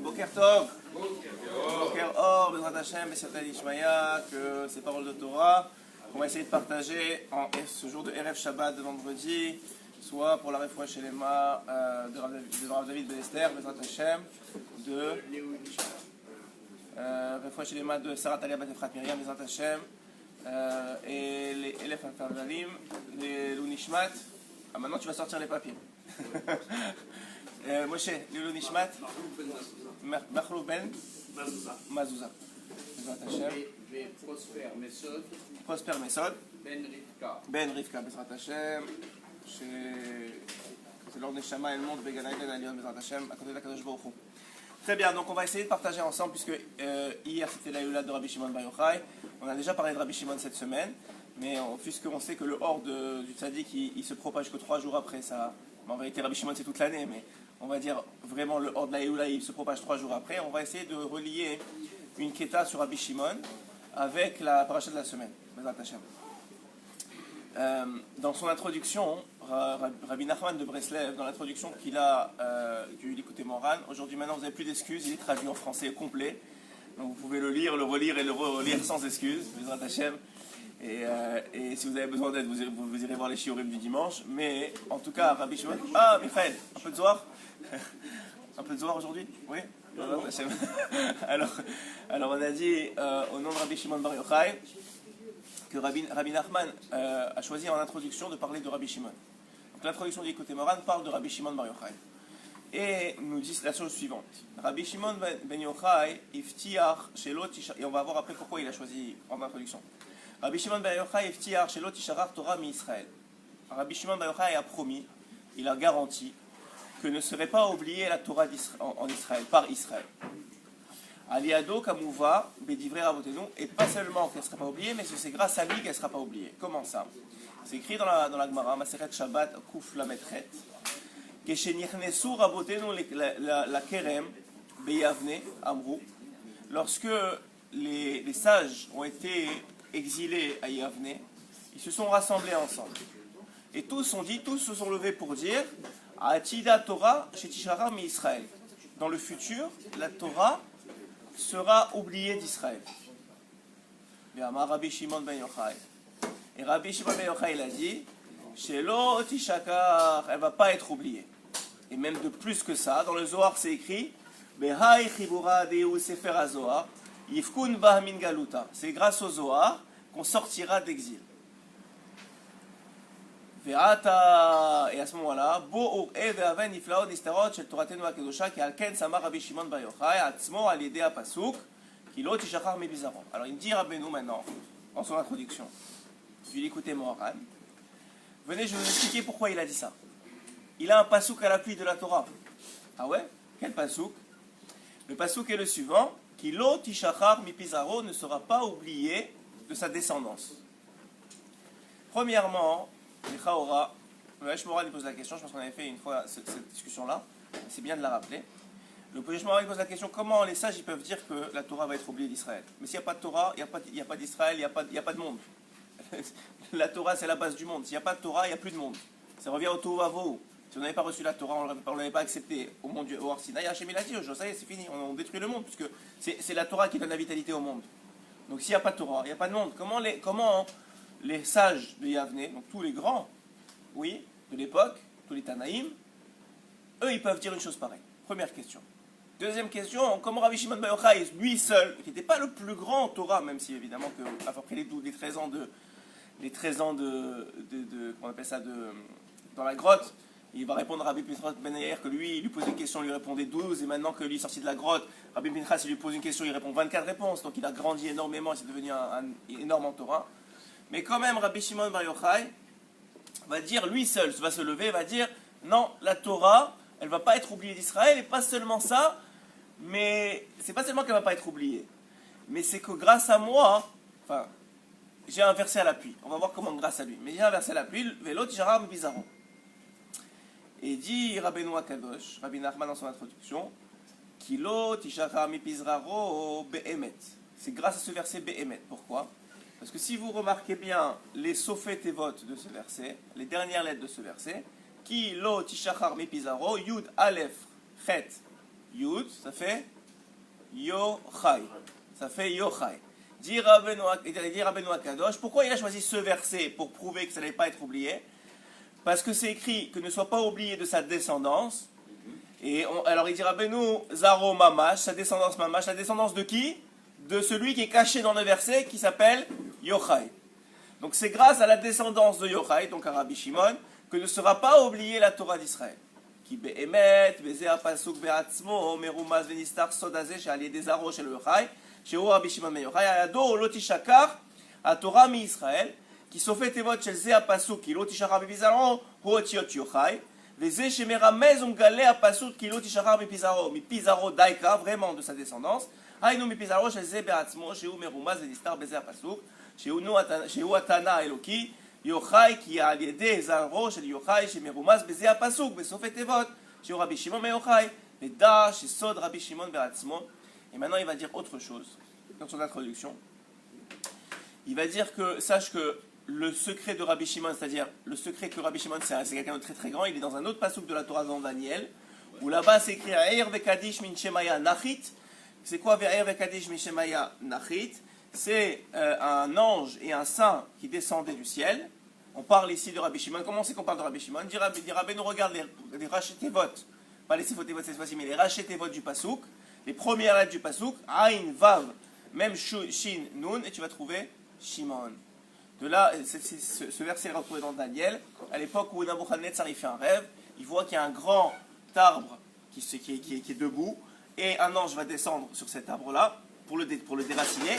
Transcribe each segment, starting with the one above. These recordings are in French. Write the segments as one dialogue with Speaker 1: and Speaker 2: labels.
Speaker 1: Boker Tov, Boker Or, Bezrat Hashem, Bessiata Ishmaya, que ces paroles de Torah, qu'on va essayer de partager en ce jour de Erev Shabbat de vendredi, soit pour la Refoua Shelema de Rav David Ben Esther, Bezrat Hashem, de Refoua Shelema de Sarah Talia Bat Efrat Miriam, Bezrat Hashem, et les Elef Al-Fardalim, les Lounishmat. Ah, maintenant tu vas sortir les papiers. Moshe, Lilou Nishmat, Machlou Ben Mazouza. Bezrat Hashem. Prosper Mesod. Ben Rivka. Bezrat Hashem. C'est l'ordre Neshama et le monde Begana Eden Alion Bezrat Hashem, à côté de la Kadosh Baruch Hu. Très bien, donc on va essayer de partager ensemble, puisque hier c'était la Yula de Rabbi Shimon Bar Yochai. On a déjà parlé de Rabbi Shimon cette semaine, mais puisqu'on sait que le hors du tzaddik il se propage que 3 jours après ça. En vérité, Rabbi Shimon c'est toute l'année, mais on va dire vraiment le hors de la Yula il se propage 3 jours après. On va essayer de relier une keta sur Rabbi Shimon avec la paracha de la semaine. Bezrat Hashem. Dans son introduction, Rabbi Nachman de Breslev, dans l'introduction qu'il a du Likutei Moharan, aujourd'hui maintenant vous n'avez plus d'excuses, il est traduit en français complet, donc vous pouvez le lire, le relire et le relire sans excuses, Bezrat Hashem. Et si vous avez besoin d'aide, vous irez voir les shiurim du dimanche, mais en tout cas, Rabbi Shimon... Ah, Michael, un peu de Zohar. Un peu de Zohar aujourd'hui? Oui. alors on a dit au nom de Rabbi Shimon Bar Yochai que Rabbi Nachman a choisi en introduction de parler de Rabbi Shimon. Donc l'introduction du Likutei Moharan parle de Rabbi Shimon Bar Yochai. Et nous dit la chose suivante. Rabbi Shimon ben Yochai, iftiach shelo tisha... Et on va voir après pourquoi il a choisi en introduction. Rabbi Shimon ben Yochai, iftiach shelo tisharar Torah mi Israël. Rabbi Shimon ben Yochai a promis, il a garanti, que ne serait pas oubliée la Torah en Israël, par Israël. Aliado Kamouva, Bedivrei Ravotenu, et pas seulement qu'elle ne sera pas oubliée, mais c'est grâce à lui qu'elle ne sera pas oubliée. Comment ça? C'est écrit dans la Gemara, Maseret Shabbat, Kuf Lametret, Keshenichnesu Ravotenu la Kerem, Beyavne, Amrou, lorsque les sages ont été exilés à Yavne, ils se sont rassemblés ensemble. Et tous se sont levés pour dire Atida Torah Shetishara mi Israël. Dans le futur, la Torah sera oubliée d'Israël. Rabbi Shimon ben Yochai. Et Rabbi Shimon ben Yochai il a dit Shelo Tishakar, elle ne va pas être oubliée. Et même de plus que ça, dans le Zohar c'est écrit Behai Chibura Deu Sefer HaZohar Yifkun Bah Min Galuta. C'est grâce au Zohar qu'on sortira d'exil. Et à ce moment-là, alors il me dit Rabbeinu maintenant, dans son introduction, du Likutei Moharan, venez, je vais vous expliquer pourquoi il a dit ça. Il a un pasouk à l'appui de la Torah. Ah ouais? Quel pasouk? Le pasouk est le suivant, Kilo Tishachar mi Pizarro ne sera pas oublié de sa descendance. Premièrement, le Chaora, le Hashmora lui pose la question, je pense qu'on avait fait une fois cette discussion-là, c'est bien de la rappeler. Le Hashmora lui pose la question, comment les sages ils peuvent dire que la Torah va être oubliée d'Israël? Mais s'il n'y a pas de Torah, il n'y a pas d'Israël, il n'y a pas de monde. La Torah c'est la base du monde, s'il n'y a pas de Torah, il n'y a plus de monde. Ça revient au Tohu Vavohu. Si on n'avait pas reçu la Torah, on ne l'avait pas accepté au monde au Har Sinaï, Hachem il a dit, ça y est, c'est fini, on détruit le monde, puisque c'est la Torah qui donne la vitalité au monde. Donc s'il n'y a pas de Torah, il n'y a pas de monde. Comment les sages de Yavne, donc tous les grands, oui, de l'époque, tous les Tanaïm, eux, ils peuvent dire une chose pareille. Première question. Deuxième question, comment Rabbi Shimon ben Yochai, lui seul, qui n'était pas le plus grand en Torah, même si évidemment qu'après les 13 ans comment on appelle ça, dans la grotte, il va répondre à Rabbi Pinchas ben Yair que lui, il lui pose une question, il lui répondait 12, et maintenant que lui est sorti de la grotte, Rabbi Pinchas, il lui pose une question, il répond 24 réponses, donc il a grandi énormément, il s'est devenu un énorme en Torah. Mais quand même, Rabbi Shimon Bar Yochai va dire, lui seul va se lever, va dire, non, la Torah, elle ne va pas être oubliée d'Israël, et pas seulement ça, mais c'est pas seulement qu'elle ne va pas être oubliée, mais c'est que grâce à moi, enfin, j'ai un verset à l'appui, on va voir comment grâce à lui, mais j'ai un verset à l'appui, Velo Tishara Bizaron. Et dit Rabbeinu Akadosh, Rabbi Nachman dans son introduction, Kilo Tishara Mipizraro Be'emet. C'est grâce à ce verset Be'emet. Pourquoi? Parce que si vous remarquez bien les Sofet Tevot de ce verset, les dernières lettres de ce verset, Ki lo tishachar mi pizaro, Yud Aleph Chet Yud, ça fait Yochai. Ça fait Yochai. Dit Rabbeinu Akadosh, pourquoi il a choisi ce verset pour prouver que ça n'allait pas être oublié? Parce que c'est écrit que ne soit pas oublié de sa descendance. Et alors il dit Rabbeinu Zaro Mamash, sa descendance Mamash, la descendance de qui? De celui qui est caché dans le verset qui s'appelle Yochai. Donc c'est grâce à la descendance de Yochai, donc à Rabbi Shimon, que ne sera pas oubliée la Torah d'Israël. Qui be'emet, bezeh apasuk be'atzmo, merumaz venistar sodazeh, she'ali dezaro shel Yochai, she'u Rabbi Shimon ben Yochai, ayado lotishakar, a Torah mi Israël, qui sofet evot shel zeh apasuk, ki lotishakar bepizaro, hu otiot Yochai, vezeh shemeramez umgale apasuk, ki lotishakar bepizaro, mi pizaro daika, vraiment de sa descendance, haynu mi pizaro shel zeh be'atzmo, she'u merumaz venistar bezeh apasuk, she'u atana eloki, Yochai qui a lié Zaro chez Yochai chez Merumaz Bezé Apasuk Besofet Evot chez Rabbi Shimon ben Yochai Beda chez Sod Rabbi Shimon Beratzmo. Et maintenant il va dire autre chose dans son introduction. Il va dire que sache que le secret de Rabbi Shimon, c'est-à-dire le secret que Rabbi Shimon c'est quelqu'un de très très grand, il est dans un autre pasuk de la Torah dans Daniel où là-bas c'est écrit Eir vekadish min Shemaya Nachit. C'est quoi Eir vekadish min Shemaya Nachit? C'est un ange et un saint qui descendaient du ciel. On parle ici de Rabbi Shimon. Comment c'est qu'on parle de Rabbi Shimon? Dit Rabbi nous regarde les rachetevot, pas les sefotevot cette fois-ci, mais les rachetevot du pasouk, les premières lettres du pasouk, Ain, Vav, même Shin, Nun, et tu vas trouver Shimon. De là, ce verset est retrouvé dans Daniel, à l'époque où Nabuchodonosor fait un rêve, il voit qu'il y a un grand arbre qui est debout, et un ange va descendre sur cet arbre-là pour le déraciner.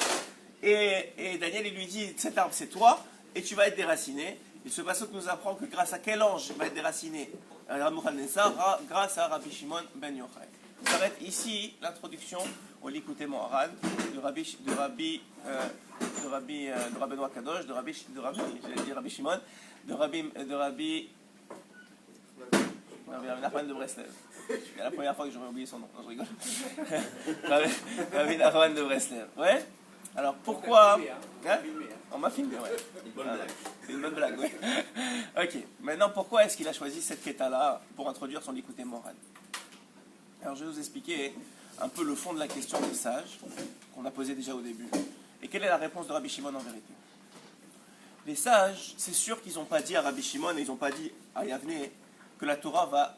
Speaker 1: Et Daniel il lui dit, cet arbre c'est toi, et tu vas être déraciné. Et ce passage nous apprend que grâce à quel ange va être déraciné Nabuchodonosor? Grâce à Rabbi Shimon ben Yochai. On s'arrête ici l'introduction au Likutei Moharan de Rabbi Kadosh, de Rabbi Shimon, de Rabbi Nachman de Breslev. C'est la première fois que j'aurais oublié son nom. Non, je rigole. Rabbi Nachman de Breslev. Ouais. Alors pourquoi hein? On m'a filmé, ouais. C'est une bonne blague, oui. Ok. Maintenant, pourquoi est-ce qu'il a choisi cette quêta-là pour introduire son Likutei Moharan? Alors je vais vous expliquer un peu le fond de la question des sages qu'on a posée déjà au début. Et quelle est la réponse de Rabbi Shimon en vérité? Les sages, c'est sûr qu'ils n'ont pas dit à Rabbi Shimon et ils n'ont pas dit à Yavne que la Torah va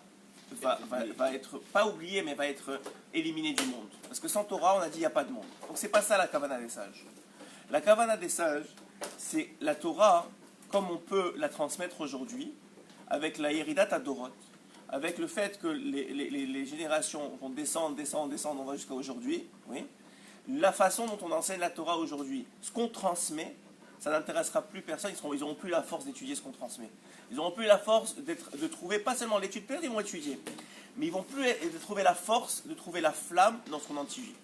Speaker 1: être, pas oubliée, mais va être éliminée du monde. Parce que sans Torah, on a dit il n'y a pas de monde. Donc c'est pas ça la kavana des sages. La kavana des sages, c'est la Torah comme on peut la transmettre aujourd'hui, avec la Yeridat Adorot, avec le fait que les générations vont descendre, on va jusqu'à aujourd'hui, oui. La façon dont on enseigne la Torah aujourd'hui, ce qu'on transmet, ça n'intéressera plus personne, ils n'auront plus la force d'étudier ce qu'on transmet. Ils n'auront plus la force de trouver, pas seulement l'étude, peut-être ils vont étudier, mais ils vont plus trouver la force, de trouver la flamme dans ce qu'on étudie.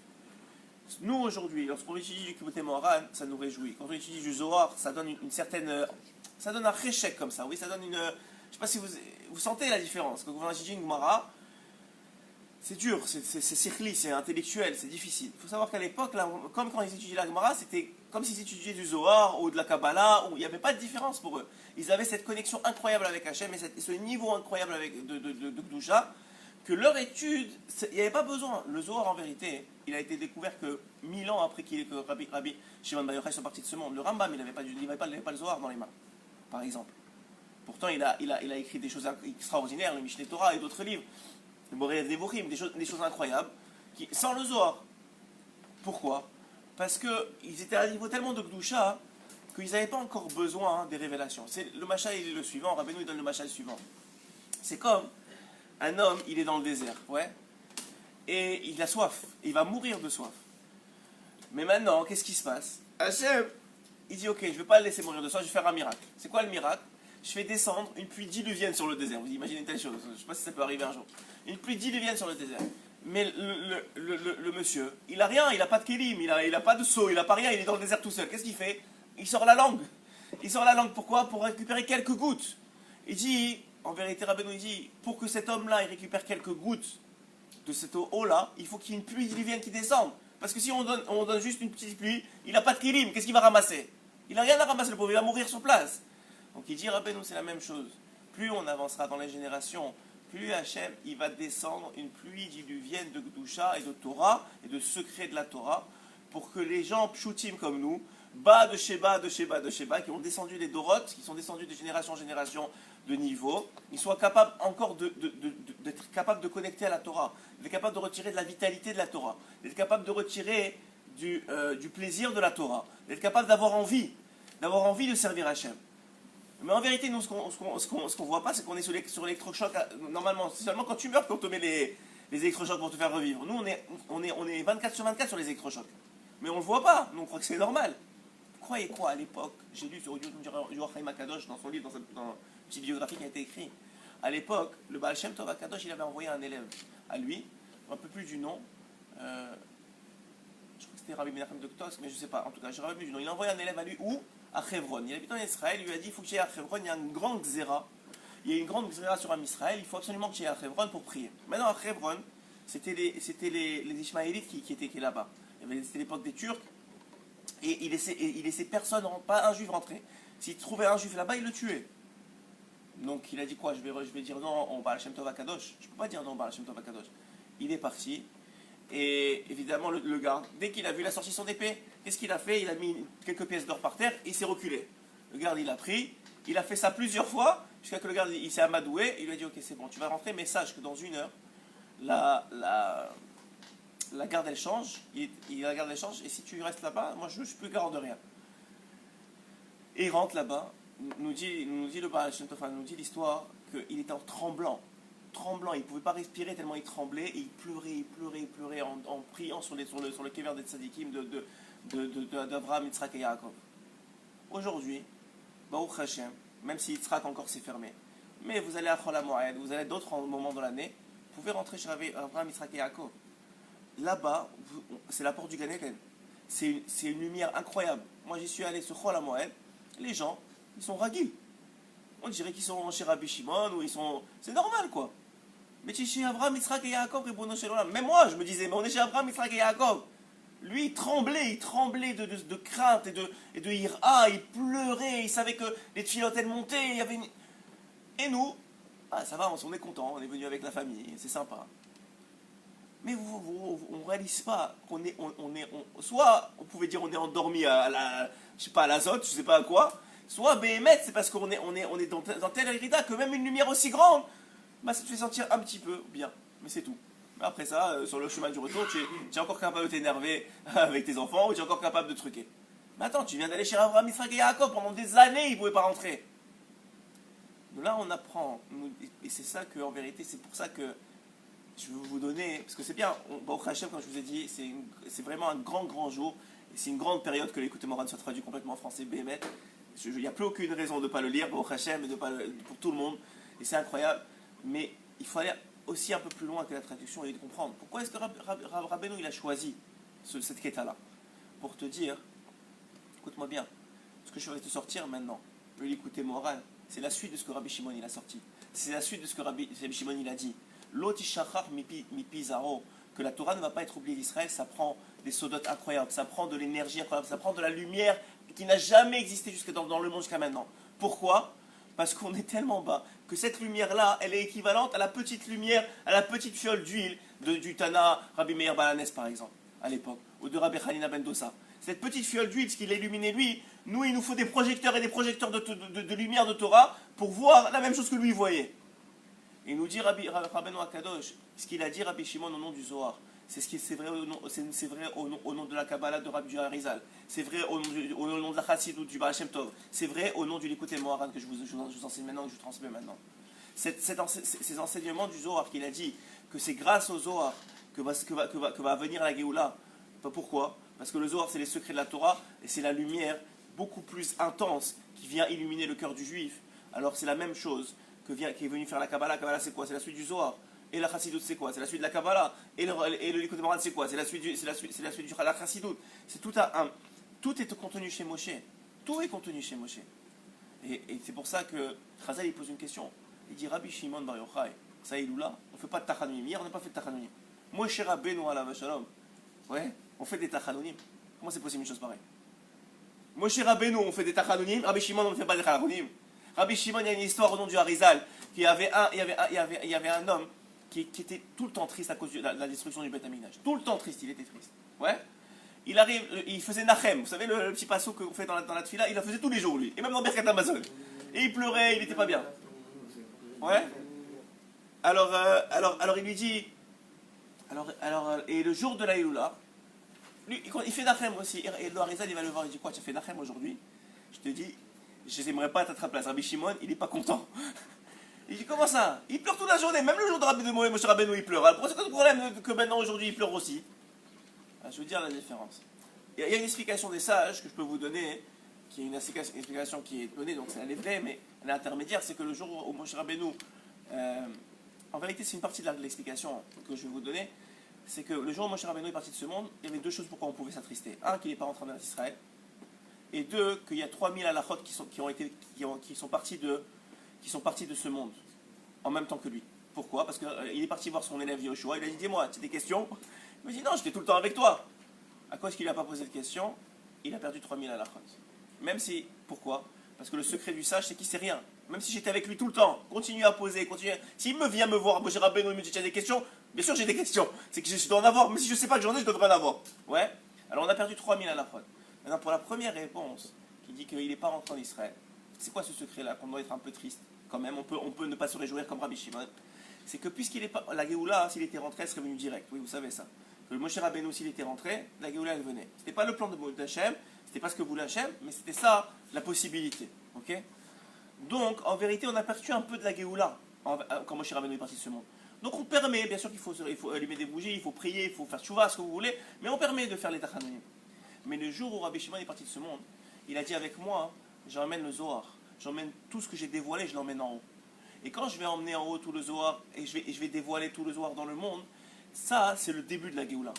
Speaker 1: Nous aujourd'hui, lorsqu'on étudie du Likutei Moharan, ça nous réjouit. Quand on étudie du Zohar, ça donne une certaine, ça donne un réchec comme ça, oui, ça donne une, je ne sais pas si vous sentez la différence. Quand vous étudiez une Gemara, c'est dur, c'est circli, c'est intellectuel, c'est difficile. Il faut savoir qu'à l'époque, comme quand ils étudiaient la Gemara, c'était comme s'ils étudiaient du Zohar ou de la Kabbalah, où il n'y avait pas de différence pour eux. Ils avaient cette connexion incroyable avec Hachem et ce niveau incroyable de Kedusha, que leur étude, il n'y avait pas besoin. Le Zohar, en vérité, il a été découvert que 1000 ans après que Rabbi Shimon ben Yochai soit parti de ce monde. Le Rambam, il n'avait pas le Zohar dans les mains, par exemple. Pourtant, il a écrit des choses extraordinaires, le Mishneh Torah et d'autres livres. Le Moreh Devorim, des choses incroyables, sans le Zohar. Pourquoi? Parce qu'ils étaient à un niveau tellement de Kedusha qu'ils n'avaient pas encore besoin des révélations. Le machal, il est le suivant, Rabbeinu, il donne le machal suivant. C'est comme un homme, il est dans le désert, ouais, et il a soif, il va mourir de soif. Mais maintenant, qu'est-ce qui se passe? Hachem, il dit, ok, je ne vais pas le laisser mourir de soif, je vais faire un miracle. C'est quoi le miracle? Je fais descendre une pluie diluvienne sur le désert. Vous imaginez une telle chose? Je ne sais pas si ça peut arriver un jour. Une pluie diluvienne sur le désert. Mais le monsieur, il n'a rien, il n'a pas de kélim, il n'a pas de seau, il n'a pas rien, il est dans le désert tout seul. Qu'est-ce qu'il fait? Il sort la langue. Il sort la langue, pourquoi? Pour récupérer quelques gouttes. Il dit, en vérité, Rabbeinu, il dit, pour que cet homme-là, il récupère quelques gouttes de cette eau-là, il faut qu'il y ait une pluie diluvienne qui descende. Parce que si on donne juste une petite pluie, il n'a pas de kélim, qu'est-ce qu'il va ramasser? Il n'a rien à ramasser, le pauvre, il va mourir sur place. Donc il dit, Rabbeinu, c'est la même chose. plus on avancera dans les générations, plus Hachem, il va descendre une pluie diluvienne de Gdusha et de Torah et de secrets de la Torah pour que les gens pshutim comme nous, bas de Sheba, qui ont descendu des Dorotes, qui sont descendus de génération en génération de niveau, ils soient capables encore d'être capables de connecter à la Torah, d'être capables de retirer de la vitalité de la Torah, d'être capables de retirer du plaisir de la Torah, d'être capables d'avoir envie de servir Hachem. Mais en vérité, nous, ce qu'on voit pas, c'est qu'on est sur l'électrochoc. Normalement, c'est seulement quand tu meurs qu'on te met les électrochocs pour te faire revivre. Nous, on est 24 sur 24 sur les électrochocs. Mais on ne le voit pas. Nous, on croit que c'est normal. Vous croyez quoi à l'époque? J'ai lu sur Yoach Haim Akadosh, dans son livre, dans une petite biographie qui a été écrite. À l'époque, le Baal Shem Tov Akadosh, il avait envoyé un élève à lui, un peu plus du nom. Je crois que c'était Rabbi Menachem de Ktos, mais je ne sais pas. En tout cas, je ne sais pas plus du nom. Il a envoyé un élève à lui où? À Hebron. Il habite en Israël, il lui a dit il faut que tu ailles à Hebron, il y a une grande xéra. Il y a une grande xéra sur un Israël, il faut absolument que tu ailles à Hebron pour prier. Maintenant, à Hebron, c'était les Ishmaélites qui étaient là-bas. C'était l'époque des Turcs, et il laissait personne, pas un juif rentrer. S'il trouvait un juif là-bas, il le tuait. Donc il a dit quoi? Je vais dire non au Baal Shem Tov Akadosh. Je ne peux pas dire non au Baal Shem Tov Akadosh. Il est parti. Et évidemment, le garde, dès qu'il a vu, il a sorti son épée. Qu'est-ce qu'il a fait? Il a mis quelques pièces d'or par terre et il s'est reculé. Le garde, il a pris. Il a fait ça plusieurs fois, jusqu'à ce que le garde, il s'est amadoué. Il lui a dit, ok, c'est bon, tu vas rentrer, mais sache que dans une heure, la garde, elle change. La garde, elle change. Et si tu restes là-bas, moi, je ne suis plus garde de rien. Et il rentre là-bas. Nous dit le Baal Shem Tov, nous dit l'histoire qu'il était en tremblant, il ne pouvait pas respirer tellement il tremblait, et il pleurait en priant sur le kéver des tzadikim d'Avraham, Yitzhak et Yaakov. Aujourd'hui, Baruch Hashem, même si Yitzhak encore s'est fermé, mais vous allez à Chol HaMoed, vous allez à d'autres moments de l'année, vous pouvez rentrer chez Avraham, Yitzhak et Yaakov. Là-bas, c'est la porte du Gan Eden. C'est une lumière incroyable. Moi j'y suis allé sur Chol HaMoed, les gens, ils sont raguis. On dirait qu'ils sont chez Rabbi Shimon, ou ils sont... C'est normal, quoi. Mais tu es chez Abraham, Yitzhak et Yaakov, Ribono Shel Olam. Même moi, je me disais, mais on est chez Abraham, Yitzhak et Yaakov. Lui, il tremblait de crainte et de ira, il pleurait, il savait que les tfilotes, elles montaient, il y avait une... Et nous, ça va, on est content, on est venu avec la famille, c'est sympa. Mais on ne réalise pas qu'on est... soit, on pouvait dire, on est endormi à l'azote, je sais pas à quoi, soit Béhémet, c'est parce qu'on est dans tel irida que même une lumière aussi grande, ça te fait sentir un petit peu bien, mais c'est tout. Mais après ça, sur le chemin du retour, tu es encore capable de t'énerver avec tes enfants, ou tu es encore capable de truquer. Mais attends, tu viens d'aller chez Avraham, Yitzhak et Yaakov, pendant des années, ils ne pouvaient pas rentrer. Donc là, on apprend, et c'est ça que, en vérité, c'est pour ça que je veux vous donner, parce que c'est bien, Baruch Hashem, comme je vous ai dit, c'est vraiment un grand jour, et c'est une grande période que l'écoute Moran soit traduit complètement en français, Béhémet. Il n'y a plus aucune raison de ne pas le lire, Baruch Hashem, et pour tout le monde, et c'est incroyable. Mais il faut aller aussi un peu plus loin que la traduction et de comprendre. Pourquoi est-ce que Rabbeinu il a choisi cette quête-là? Pour te dire, écoute-moi bien, ce que je vais te sortir maintenant, l'écouter moral, c'est la suite de ce que Rabbi Shimon il a sorti. C'est la suite de ce que Rabbi Shimon il a dit. L'otishachar mipi zaro, que la Torah ne va pas être oubliée d'Israël, ça prend des sodotes incroyables, ça prend de l'énergie incroyable, ça prend de la lumière qui n'a jamais existé dans le monde jusqu'à maintenant. Pourquoi? Parce qu'on est tellement bas que cette lumière-là, elle est équivalente à la petite lumière, à la petite fiole d'huile du Tana Rabbi Meir Balanès, par exemple, à l'époque, ou de Rabbi Hanina ben Dosa. Cette petite fiole d'huile, ce qu'il illuminait lui, nous, il nous faut des projecteurs et des projecteurs de lumière de Torah pour voir la même chose que lui voyait. Et il nous dit Rabbeinu Akadosh, ce qu'il a dit Rabbi Shimon au nom du Zohar. C'est vrai au nom de la Kabbalah de Rabbi Harizal. C'est vrai au nom de la Chassidut du Baal Shem Tov. C'est vrai au nom du Likutei Moharan que je vous enseigne maintenant, que je vous transmets maintenant. Ces enseignements du Zohar qu'il a dit que c'est grâce au Zohar que va venir la Géoula. Pourquoi? Parce que le Zohar c'est les secrets de la Torah et c'est la lumière beaucoup plus intense qui vient illuminer le cœur du juif. Alors c'est la même chose qui est venu faire la Kabbalah. La Kabbalah c'est quoi? C'est la suite du Zohar. Et la Chassidut c'est quoi? C'est la suite de la Kabbalah. Et le Likutei Moharan c'est quoi? C'est la suite du la Chassidut. C'est tout est contenu chez Moshe. Tout est contenu chez Moshe. Et c'est pour ça que Chazal il pose une question. Il dit Rabbi Shimon Bar Yochai, ça il ou là, on ne fait pas de Tachanunim. Hier on n'a pas fait de Tachanunim. Moshe Rabbeinu alav shalom. Ouais, on fait des Tachanunim. Comment c'est possible une chose pareille? Moshe Rabbeinu on fait des Tachanunim, Rabbi Shimon on ne fait pas des Tachanunim. Rabbi Shimon, il y a une histoire au nom du Harizal, qu'il y avait un homme qui était tout le temps triste à cause de la destruction du Beth Amikdash. Tout le temps triste, il était triste. Ouais. Il faisait Nachem, vous savez le petit passo qu'on fait dans la tefila, il la faisait tous les jours lui, et même dans Birkat Amazon. Et il pleurait, il n'était pas bien. Ouais. Alors il lui dit, et le jour de la Iloula, lui, il fait Nachem aussi, et le Harizal il va le voir, il dit quoi, tu as fait Nachem aujourd'hui? Je te dis, je n'aimerais pas être à ta place. Rabbi Shimon, il n'est pas content. Il dit, comment ça? Il pleure toute la journée, même le jour de Rabbi de Moshe Rabbeinu, il pleure. Alors, c'est quoi le problème que maintenant, aujourd'hui, il pleure aussi? Je veux dire la différence. Il y a une explication des sages que je peux vous donner, qui est une explication qui est donnée, donc elle est vraie, mais elle est intermédiaire, c'est que le jour où Moshe Rabbeinu, en vérité, c'est une partie de l'explication que je vais vous donner, c'est que le jour où Moshe Rabbeinu est parti de ce monde, il y avait deux choses pourquoi on pouvait s'attrister. Un, qu'il n'est pas rentré en Israël, et deux, qu'il y a 3000 halachot qui sont partis de ce monde, en même temps que lui. Pourquoi? Parce qu'il est parti voir son élève Yoshua, il a dit, dis-moi, tu as des questions? Il me dit, non, j'étais tout le temps avec toi. À cause qu'il n'a pas posé de questions, il a perdu 3000 halachot. Même si, pourquoi? Parce que le secret du sage, c'est qu'il ne sait rien. Même si j'étais avec lui tout le temps, continue à poser, continue. S'il me vient me voir, Moshe Rabbeinu, il me dit, tu as des questions? Bien sûr, j'ai des questions. C'est que je dois en avoir, même si je ne sais pas que j'en ai, je devrais en avoir. Ouais. Alors on a perdu 3000 halachot. Maintenant, pour la première réponse, qui dit qu'il n'est pas rentré en Israël, c'est quoi ce secret-là, qu'on doit être un peu triste quand même, on peut ne pas se réjouir comme Rabbi Shimon? C'est que puisqu'il est pas, la Géoula, s'il était rentré, elle serait venue direct. Oui, vous savez ça. Que le Moshe Rabbeinu, s'il était rentré, la Géoula, elle venait. C'était pas le plan d'Hachem, c'était pas ce que voulait Hachem, mais c'était ça, la possibilité. Ok? Donc, en vérité, on a perdu un peu de la Géoula quand Moshe Rabbeinu est parti de ce monde. Donc on permet, bien sûr qu'il faut allumer des bougies, il faut prier, il faut faire tchouva, ce que vous voulez, mais on permet de faire les tachanonim. Mais le jour où Rabbi Shimon est parti de ce monde, il a dit avec moi, j'emmène le Zohar, j'emmène tout ce que j'ai dévoilé, je l'emmène en haut. Et quand je vais emmener en haut tout le Zohar, et je vais dévoiler tout le Zohar dans le monde, ça c'est le début de la Géoula.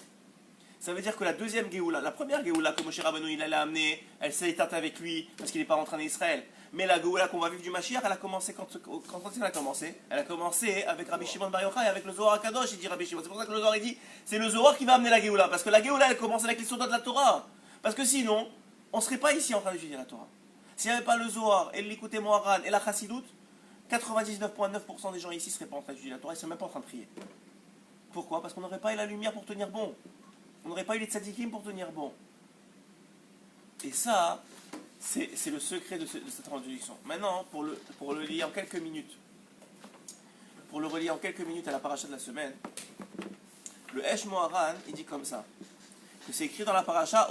Speaker 1: Ça veut dire que la deuxième Géoula, la première Géoula que Moshe Rabbeinu il allait amener, elle s'est éteinte avec lui parce qu'il n'est pas rentré en Israël. Mais la Géoula qu'on va vivre du Mashiach, elle a commencé quand elle a commencé? Elle a commencé avec Rabbi Shimon Bar Yochai, avec le Zohar HaKadosh, il dit Rabbi Shimon. C'est pour ça que le Zohar il dit, c'est le Zohar qui va amener la Géoula. Parce que la Géoula elle commence avec les soldats de la Torah. Parce que sinon, on ne serait pas ici en train d'étudier la Torah. S'il n'y avait pas le Zohar, et l'Ikouté Moharan et la Chassidoute, 99,9% des gens ici ne seraient pas en train d'étudier la Torah, ils ne seraient même pas en train de prier. Pourquoi? Parce qu'on n'aurait pas eu la lumière pour tenir bon. On n'aurait pas eu les tzadikim pour tenir bon. Et ça, c'est le secret de cette introduction. Maintenant, pour le lire en quelques minutes, pour le relire en quelques minutes à la paracha de la semaine, le Esh Moharan, il dit comme ça, que c'est écrit dans la paracha,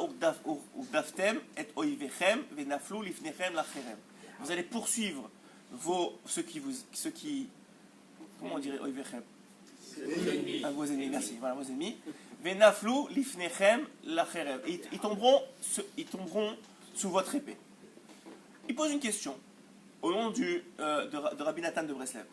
Speaker 1: Ugdaftem et oivechem venaflu lifnechem lacherem. Vous allez poursuivre ceux qui comment on dirait oivechem? Vos ennemis, merci, voilà vos ennemis. Venaflu lifnechem lacherem. Ils tomberont sous votre épée. Il pose une question au nom de Rabbi Nathan de Breslev.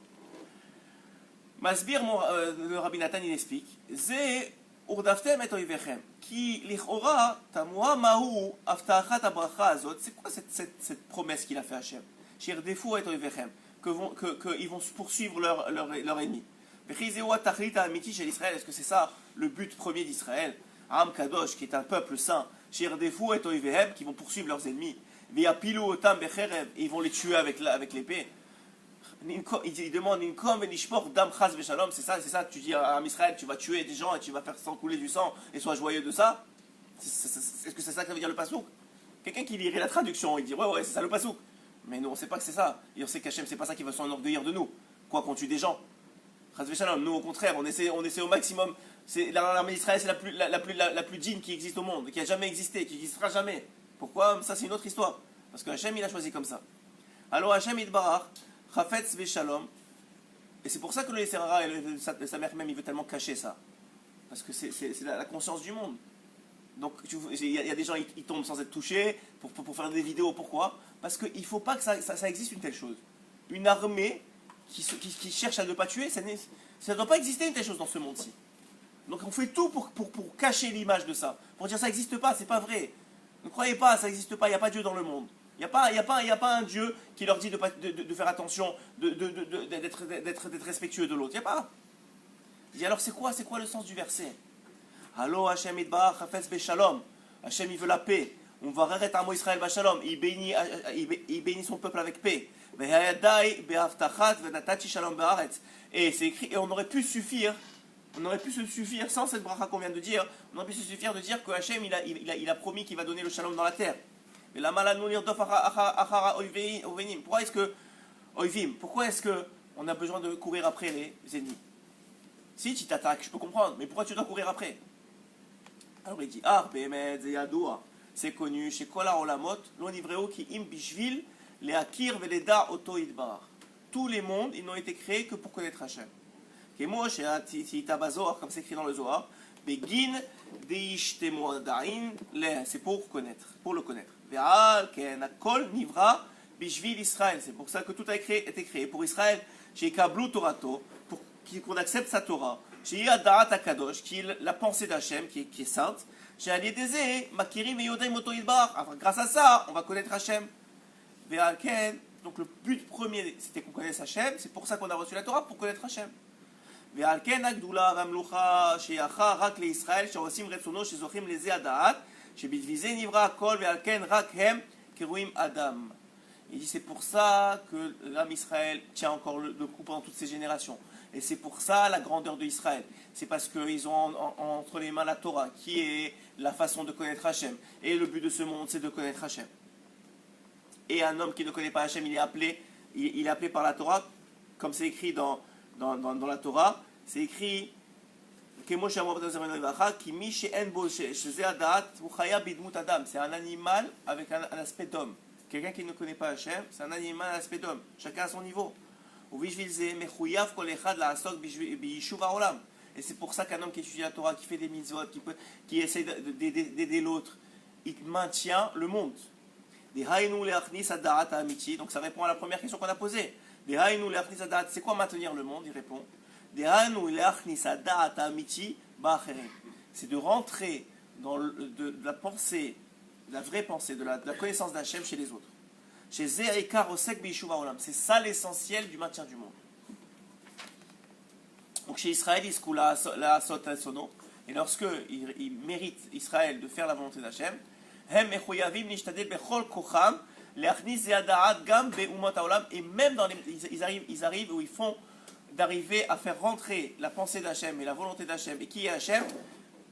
Speaker 1: Masbir, le Rabbi Nathan, il explique Zé urdaftem et oivechem qui lichora tamua mahu aftachat abracha azot. C'est quoi cette promesse qu'il a fait à Hachem? Shirdefu et oivechem, qu'ils vont poursuivre leur ennemi. Est-ce que c'est ça le but premier d'Israël? Am Kadosh, qui est un peuple saint, Shirdefu et oivechem, qui vont poursuivre leurs ennemis. Veyapilu otam becherev, et ils vont les tuer avec l'épée. Il demande une com venishpor dam chas veshalom, c'est ça, tu dis à Israël, tu vas tuer des gens et tu vas faire sans couler du sang et sois joyeux de ça. Est-ce que c'est ça que ça veut dire le pasouk? Quelqu'un qui lirait la traduction, il dit ouais, c'est ça le pasouk. Mais nous on sait pas que c'est ça. Et on sait qu'Hachem c'est pas ça qui va s'enorgueillir de nous. Quoi qu'on tue des gens. Chas veshalom, nous au contraire, on essaie au maximum. L'armée d'Israël c'est la plus digne qui existe au monde, qui a jamais existé, qui n'existera jamais. Pourquoi? Ça c'est une autre histoire. Parce que Hachem il a choisi comme ça. Alors Hachem Yitbarach Chafetz Veshalom, et c'est pour ça que le Yetzer et le Samer même il veut tellement cacher ça, parce que c'est la conscience du monde. Donc il y a des gens ils tombent sans être touchés pour faire des vidéos. Pourquoi? Parce qu'il ne faut pas que ça existe une telle chose. Une armée qui cherche à ne pas tuer, ça ne doit pas exister une telle chose dans ce monde-ci. Donc on fait tout pour cacher l'image de ça, pour dire ça n'existe pas, c'est pas vrai. Ne croyez pas, ça n'existe pas, il n'y a pas Dieu dans le monde. Il n'y a pas un Dieu qui leur dit de faire attention, d'être respectueux de l'autre. Il n'y a pas. Il dit alors c'est quoi le sens du verset? Allo Hashem idbarach chafetz beshalom. Hashem il veut la paix. On va arrêter Amo Israël bashalom. Il bénit son peuple avec paix. Et c'est écrit, et on aurait pu se suffire sans cette bracha qu'on vient de dire, on aurait pu se suffire de dire que Hachem il a promis qu'il va donner le shalom dans la terre. Pourquoi est-ce que on a besoin de courir après les ennemis? Si tu t'attaques, je peux comprendre, mais pourquoi tu dois courir après? Alors il dit, c'est connu, chez Kola Olamot, l'onivreo qui im bishvil, les akir veleda oto idbar. Tous les mondes, ils n'ont été créés que pour connaître Hachem. Comme c'est écrit dans le Zohar, begin deishtemodain, c'est pour connaître, pour le connaître. Ve'al ken akol nivra bishvil Israël. C'est pour ça que tout a été créé pour Israël. Chez Kablu Torato, pour qu'on accepte sa Torah. Chez Yadarat Akadosh, qui est la pensée d'Hachem, qui est sainte. Chez Aliedeze, Makirim et Yodai Moto Idbar. Grâce à ça, on va connaître Hachem. Ve'al ken. Donc le but premier, c'était qu'on connaisse Hachem. C'est pour ça qu'on a reçu la Torah, pour connaître Hachem. ועל כן הגדולה והמלוכה שייכה רק לישראל שעושים רצונו שזוכים לזה הדעת שבדברי נברא הכל ועל כן רק הם קרויים אדם. Il dit c'est pour ça que l'âme Israël tient encore le coup pendant toutes ces générations. Et c'est pour ça la grandeur de Israël. C'est parce qu'ils ont entre les mains la Torah qui est la façon de connaître Hachem. Et le but de ce monde c'est de connaître Hachem. Et un homme qui ne connaît pas Hachem, il est appelé par la Torah, comme c'est écrit dans la Torah, c'est écrit c'est un animal avec un aspect d'homme. Quelqu'un qui ne connaît pas Hachem, c'est un animal à l'aspect d'homme. Chacun à son niveau. Et c'est pour ça qu'un homme qui étudie la Torah, qui fait des mitzvot, qui essaie d'aider l'autre, il maintient le monde. Donc ça répond à la première question qu'on a posée. C'est quoi maintenir le monde? Il répond. C'est de rentrer dans de la pensée, de la vraie pensée, de la connaissance d'Hachem chez les autres. C'est ça l'essentiel du maintien du monde. Donc chez Israël, et lorsque il mérite Israël de faire la volonté d'Hachem, et même ils arrivent où ils font d'arriver à faire rentrer la pensée d'Hachem et la volonté d'Hachem et qui est Hachem,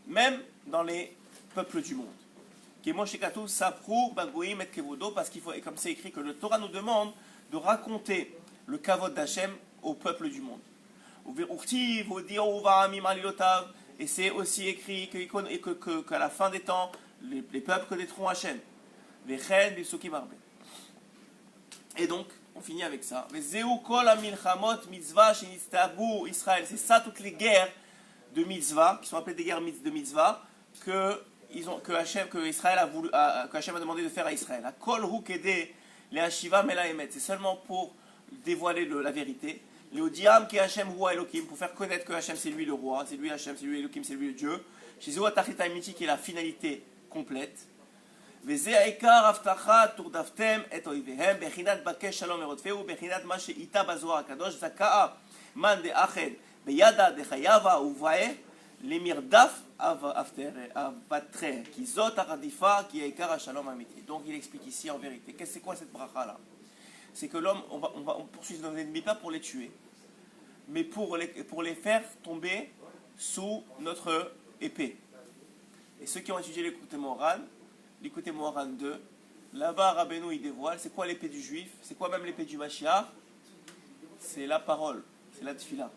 Speaker 1: même dans les peuples du monde. Parce qu'il faut, et comme c'est écrit que le Torah nous demande de raconter le kavod d'Hachem au peuple du monde. Et c'est aussi écrit qu'à la fin des temps, les peuples connaîtront Hachem. Et donc, on finit avec ça. C'est ça toutes les guerres de mitzvah, qui sont appelées des guerres de mitzvah, que Israël a voulu, que Hachem a demandé de faire à Israël. C'est seulement pour dévoiler la vérité. Pour faire connaître que Hachem c'est lui le roi, c'est lui Hachem, c'est lui Elohim, c'est lui le Dieu. Qui est la finalité complète. וזה העיקר הבטחה תורדפתם את אויביהם בחינת בקש שלום ורודפהו בחינת מה שאיתה בזוהר הקדוש זכאה מן דאחד בידע דחייבה ובאה למרדף אבטחה כי זאת הרדיפה כי העיקר השלום האמיתי. Donc il explique ici en vérité c'est quoi cette bracha là? C'est que l'homme on poursuit nos ennemis pas pour les tuer mais pour les faire tomber sous notre épée. Et ceux qui ont étudié l'écoute Moran, l'écoutez Moran 2, là-bas Rabbeinu il dévoile, c'est quoi l'épée du juif? C'est quoi même l'épée du Mashiach? C'est la parole, c'est la tfila.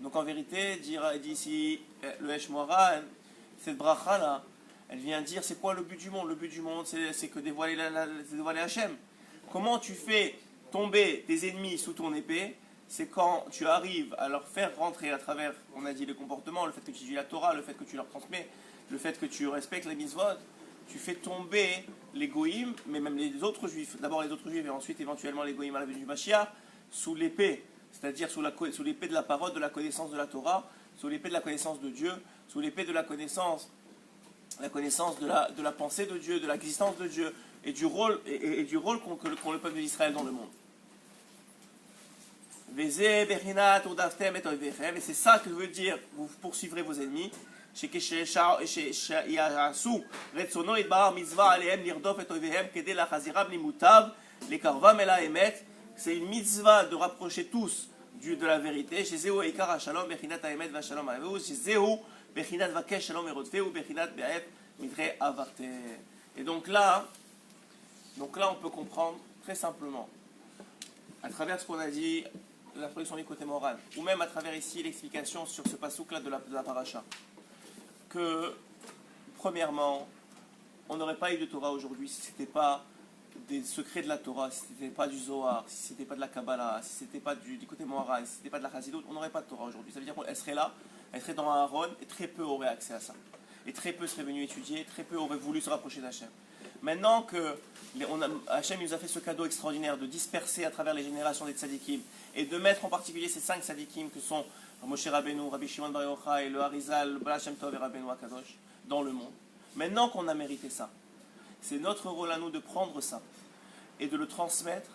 Speaker 1: Donc en vérité, dit ici le Esh Moran, cette bracha là, elle vient dire c'est quoi le but du monde? Le but du monde c'est que dévoiler Hachem. Comment tu fais tomber tes ennemis sous ton épée? C'est quand tu arrives à leur faire rentrer à travers, on a dit le comportement, le fait que tu dis la Torah, le fait que tu leur transmets, le fait que tu respectes les mitzvot, tu fais tomber les goïms, mais même les autres juifs, d'abord les autres juifs et ensuite éventuellement les goïms à la venue du Mashiach, sous l'épée, c'est-à-dire sous l'épée de la parole, de la connaissance de la Torah, sous l'épée de la connaissance de Dieu, sous l'épée de la connaissance de la pensée de Dieu, de l'existence de Dieu et du rôle qu'ont le peuple d'Israël dans le monde. Et c'est ça que veut dire vous poursuivrez vos ennemis. les karvam et la emet, c'est une mitzvah de rapprocher tous de la vérité. Chez Zéhu Eikar Shalom, Bechinat Haemet Vashalom Aveu, chez Zéhu, Bechinat Vakesh Shalom Erodfeu, Bechinat Be'ef Midre Avarte. Et donc là, on peut comprendre très simplement, à travers ce qu'on a dit, la production du côté moral, ou même à travers ici l'explication sur ce pasouk-là de la paracha, que, premièrement, on n'aurait pas eu de Torah aujourd'hui si ce n'était pas des secrets de la Torah, si ce n'était pas du Zohar, si ce n'était pas de la Kabbalah, si ce n'était pas du côté moral, si ce n'était pas de la Chassidut, on n'aurait pas de Torah aujourd'hui. Ça veut dire qu'elle serait là, elle serait dans un Aaron, et très peu auraient accès à ça. Et très peu seraient venus étudier, très peu auraient voulu se rapprocher d'Hachem. Maintenant que Hachem nous a fait ce cadeau extraordinaire de disperser à travers les générations des tzadikim, et de mettre en particulier ces 5 tzadikim que sont Moshe Rabbeinu, Rabbi Shimon Bar Yochai, le Harizal, le Baal Shem Tov et Rabbeinu HaKadosh, dans le monde. Maintenant qu'on a mérité ça, c'est notre rôle à nous de prendre ça et de le transmettre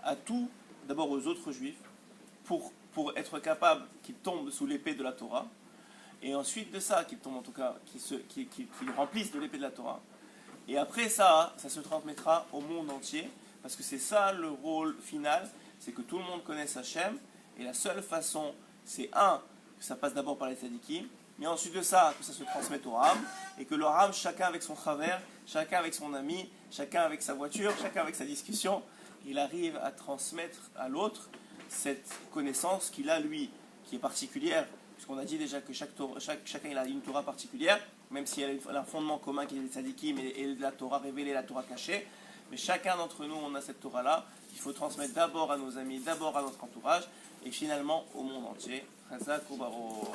Speaker 1: à tous, d'abord aux autres juifs, pour être capable qu'ils tombent sous l'épée de la Torah, et ensuite de ça, qu'ils tombent en tout cas, qu'ils remplissent de l'épée de la Torah. Et après ça, ça se transmettra au monde entier, parce que c'est ça le rôle final, c'est que tout le monde connaisse Hachem, et la seule façon, c'est que ça passe d'abord par les tzadikim, mais ensuite de ça, que ça se transmette au Ram, et que le Ram, chacun avec son travers, chacun avec son ami, chacun avec sa voiture, chacun avec sa discussion, il arrive à transmettre à l'autre cette connaissance qu'il a lui, qui est particulière, puisqu'on a dit déjà que chacun il a une Torah particulière, même si elle a un fondement commun qui est les tzadikim et la Torah révélée, la Torah cachée, mais chacun d'entre nous, on a cette Torah-là, il faut transmettre d'abord à nos amis, d'abord à notre entourage, et finalement au monde entier. Chazak Ubaro.